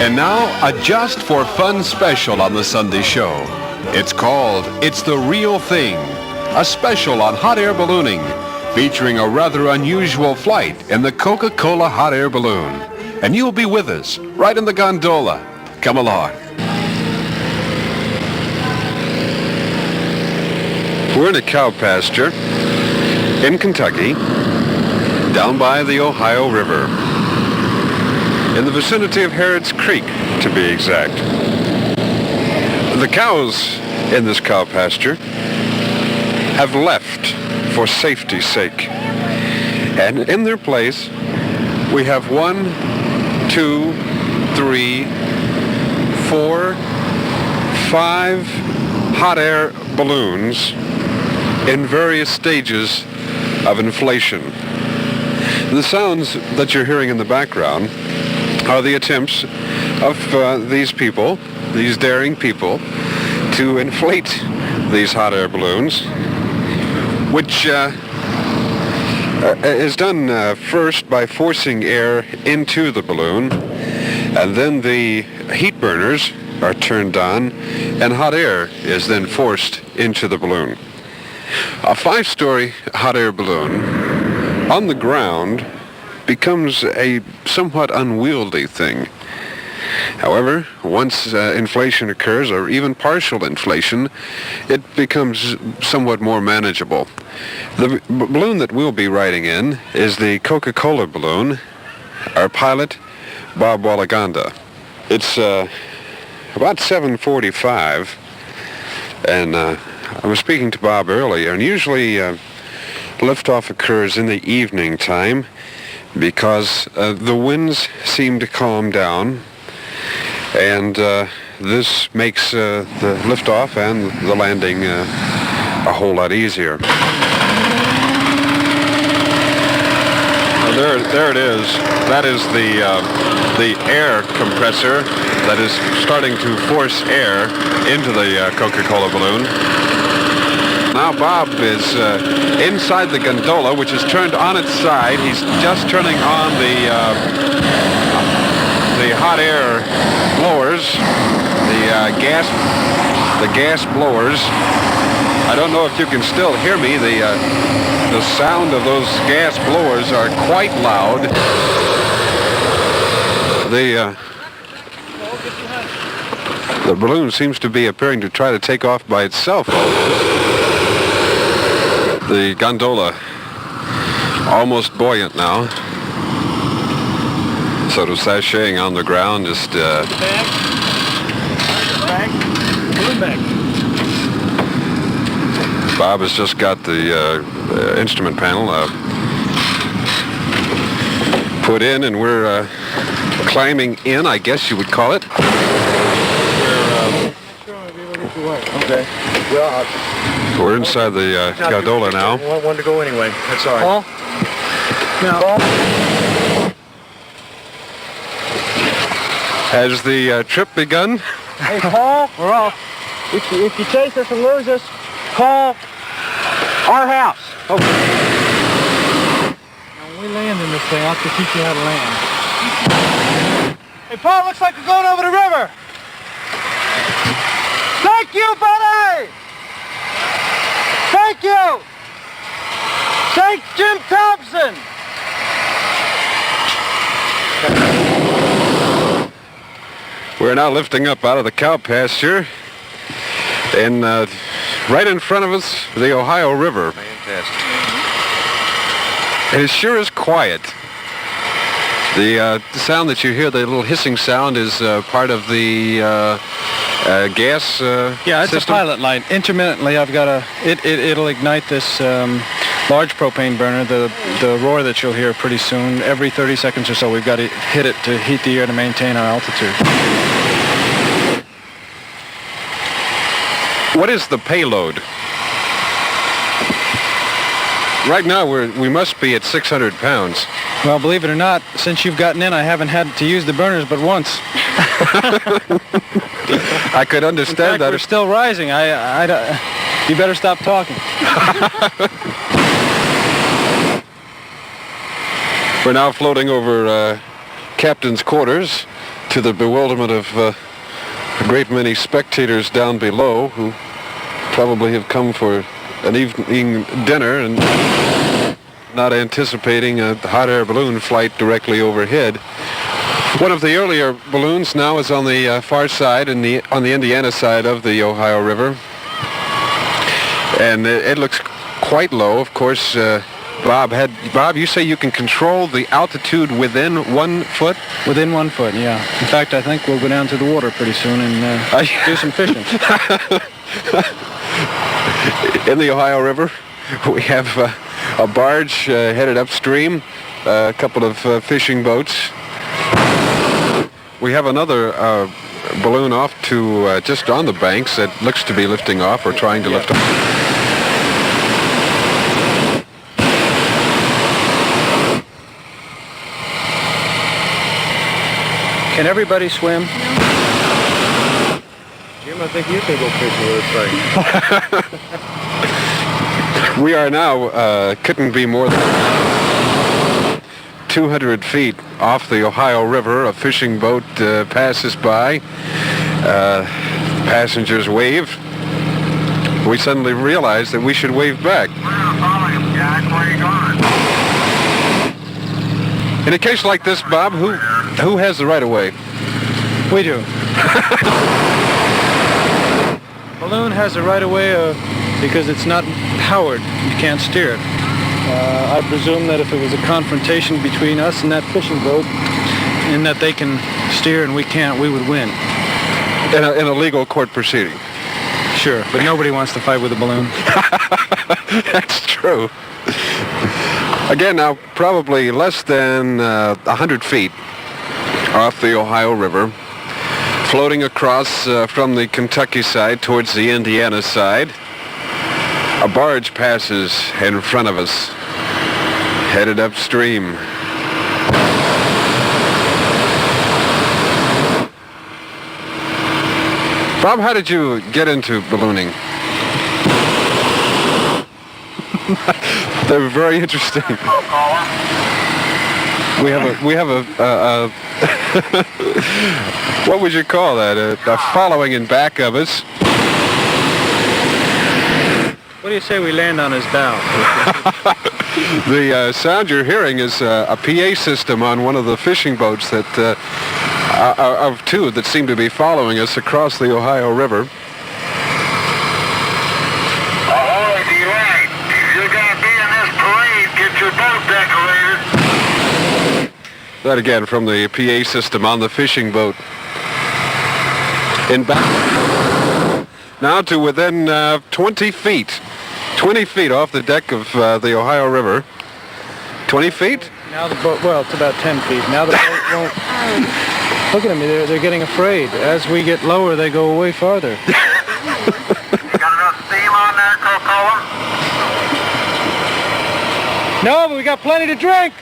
And now, a Just for Fun special on the Sunday show. It's called It's the Real Thing, a special on hot air ballooning, featuring a rather unusual flight in the Coca-Cola hot air balloon. And you'll be with us, right in the gondola. Come along. We're in a cow pasture in Kentucky, down by the Ohio River, in the vicinity of Harrods Creek, to be exact. The cows in this cow pasture have left for safety's sake. And in their place, we have 1, 2, 3, 4, 5 hot air balloons in various stages of inflation. The sounds that you're hearing in the background are the attempts of these people, these daring people, to inflate these hot air balloons, which is done first by forcing air into the balloon, and then the heat burners are turned on, and hot air is then forced into the balloon. A 5-story hot air balloon on the ground becomes a somewhat unwieldy thing. However, once inflation occurs, or even partial inflation, it becomes somewhat more manageable. The balloon that we'll be riding in is the Coca-Cola balloon, our pilot, Bob Walaganda. It's about 7:45, and I was speaking to Bob earlier, and usually liftoff occurs in the evening time because the winds seem to calm down, and this makes the liftoff and the landing a whole lot easier. There it is. That is the air compressor that is starting to force air into the Coca-Cola balloon. Now Bob is inside the gondola, which is turned on its side. He's just turning on the hot air blowers, the gas blowers. I don't know if you can still hear me. The sound of those gas blowers are quite loud. The balloon seems to be appearing to try to take off by itself. The gondola almost buoyant now, sort of sashaying on the ground, just Balloon bag. Bob has just got the instrument panel put in, and we're climbing in, I guess you would call it. Okay. Well, we're inside the gondola now. I want one to go anyway. That's all right. Paul? No. Has the trip begun? Hey, Paul, we're off. If you chase us and lose us, call our house. Okay. Now, when we land in this thing, I'll have to teach you how to land. Hey, Paul, looks like we're going over the river. Thank you, buddy! Thank you! Thank Jim Thompson! We're now lifting up out of the cow pasture, and right in front of us, the Ohio River. Fantastic. It sure is quiet. The sound that you hear, the little hissing sound, is part of the gas Yeah, it's system? a pilot light. Intermittently, I've got it'll ignite this large propane burner, the roar that you'll hear pretty soon. Every 30 seconds or so, we've got to hit it to heat the air to maintain our altitude. What is the payload? Right now, we must be at 600 pounds. Well, believe it or not, since you've gotten in, I haven't had to use the burners but once. I could understand that. We're still rising. You better stop talking. We're now floating over captain's quarters to the bewilderment of a great many spectators down below who probably have come for an evening dinner and not anticipating a hot air balloon flight directly overhead. One of the earlier balloons now is on the far side, on the Indiana side of the Ohio River. And it looks quite low. Of course, Bob, you say you can control the altitude within 1 foot? Within 1 foot, yeah. In fact, I think we'll go down to the water pretty soon and do some fishing. In the Ohio River, we have a barge headed upstream, a couple of fishing boats. We have another balloon off to just on the banks that looks to be lifting off or trying to lift off. Can everybody swim? Jim, I think you can go fishing with this thing. We are now, couldn't be more than 200 feet off the Ohio River. A fishing boat passes by. Passengers wave. We suddenly realize that we should wave back. We're gonna follow him, Jack. Where are you going? In a case like this, Bob, who has the right of way? We do. Balloon has the right of way because it's not powered. You can't steer it. I presume that if it was a confrontation between us and that fishing boat, and that they can steer and we can't, we would win. In a legal court proceeding. Sure, but nobody wants to fight with a balloon. That's true. Again, now probably less than 100 feet off the Ohio River, floating across from the Kentucky side towards the Indiana side. A barge passes in front of us, headed upstream. Bob, how did you get into ballooning? They're very interesting. We have a what would you call that? A following in back of us. What do you say we land on his bow? The sound you're hearing is a PA system on one of the fishing boats that of two that seem to be following us across the Ohio River. Ahoy, D-Light. If you're gonna be in this parade, get your boat decorated. That again from the PA system on the fishing boat. In back now to within 20 feet. 20 feet off the deck of the Ohio River. 20 feet? Now the boat, well, it's about 10 feet. Now the boat won't. Look at them, they're getting afraid. As we get lower, they go way farther. You got enough steam on there, Coca-Cola? No, but we got plenty to drink.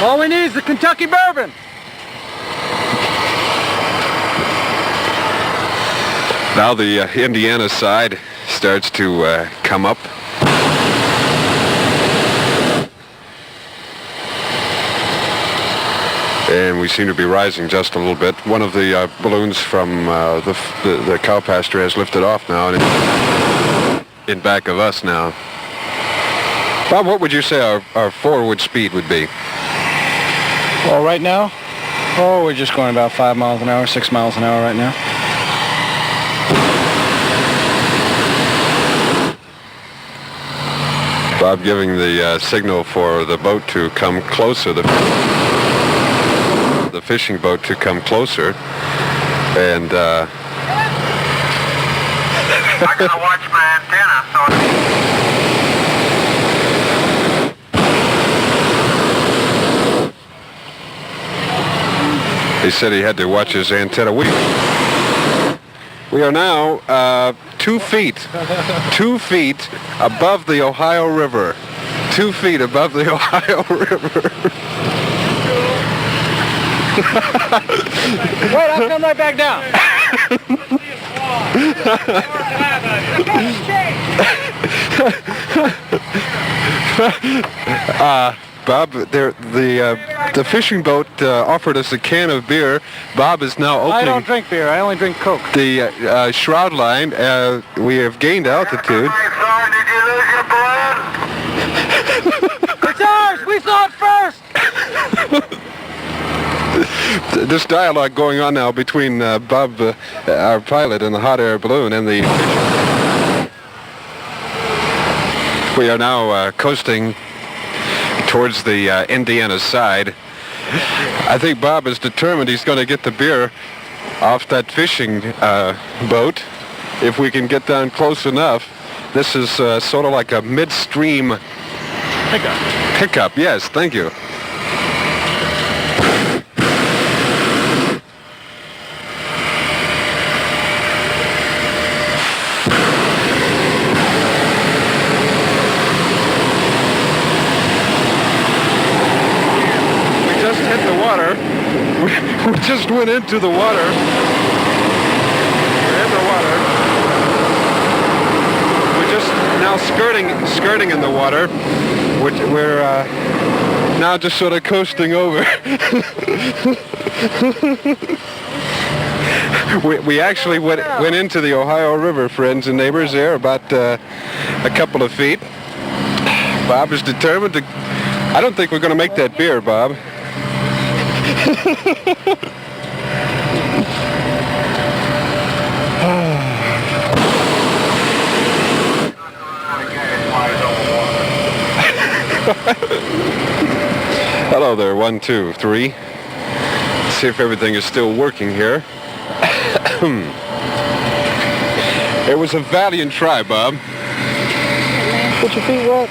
All we need is the Kentucky bourbon. Now the Indiana side starts to come up. And we seem to be rising just a little bit. One of the balloons from the cow pasture has lifted off now and it's in back of us now. Bob, what would you say our forward speed would be? Well, right now, we're just going about 5 miles an hour, 6 miles an hour right now. Bob giving the signal for the boat to come closer, the fishing boat to come closer, and I gotta watch my antenna, so... he said he had to watch his antenna. We are now 2 feet above the Ohio River. 2 feet above the Ohio River. Wait, I'll come right back down. Bob. The fishing boat offered us a can of beer. Bob is now opening. I don't drink beer. I only drink Coke. The shroud line. We have gained altitude. Did you lose your balloon? It's ours. We saw it first. This dialogue going on now between Bob, our pilot, and the hot air balloon, and the. We are now coasting towards the Indiana side. I think Bob is determined he's going to get the beer off that fishing boat if we can get down close enough. This is sort of like a midstream pickup. Yes, thank you. We just went into the water. We're in the water. We're just now skirting in the water. We're now just sort of coasting over. we actually went into the Ohio River, friends and neighbors, there about a couple of feet. Bob is determined to. I don't think we're going to make that beer, Bob. Hello there, 1, 2, 3. Let's see if everything is still working here. It was a valiant try, Bob. Put your feet wet.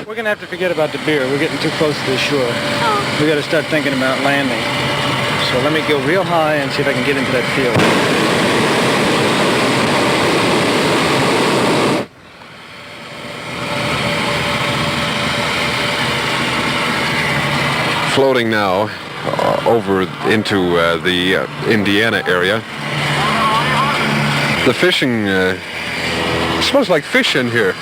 We're going to have to forget about the beer. We're getting too close to the shore. We got to start thinking about landing. So let me go real high and see if I can get into that field. Floating now over into the Indiana area. The fishing smells like fish in here.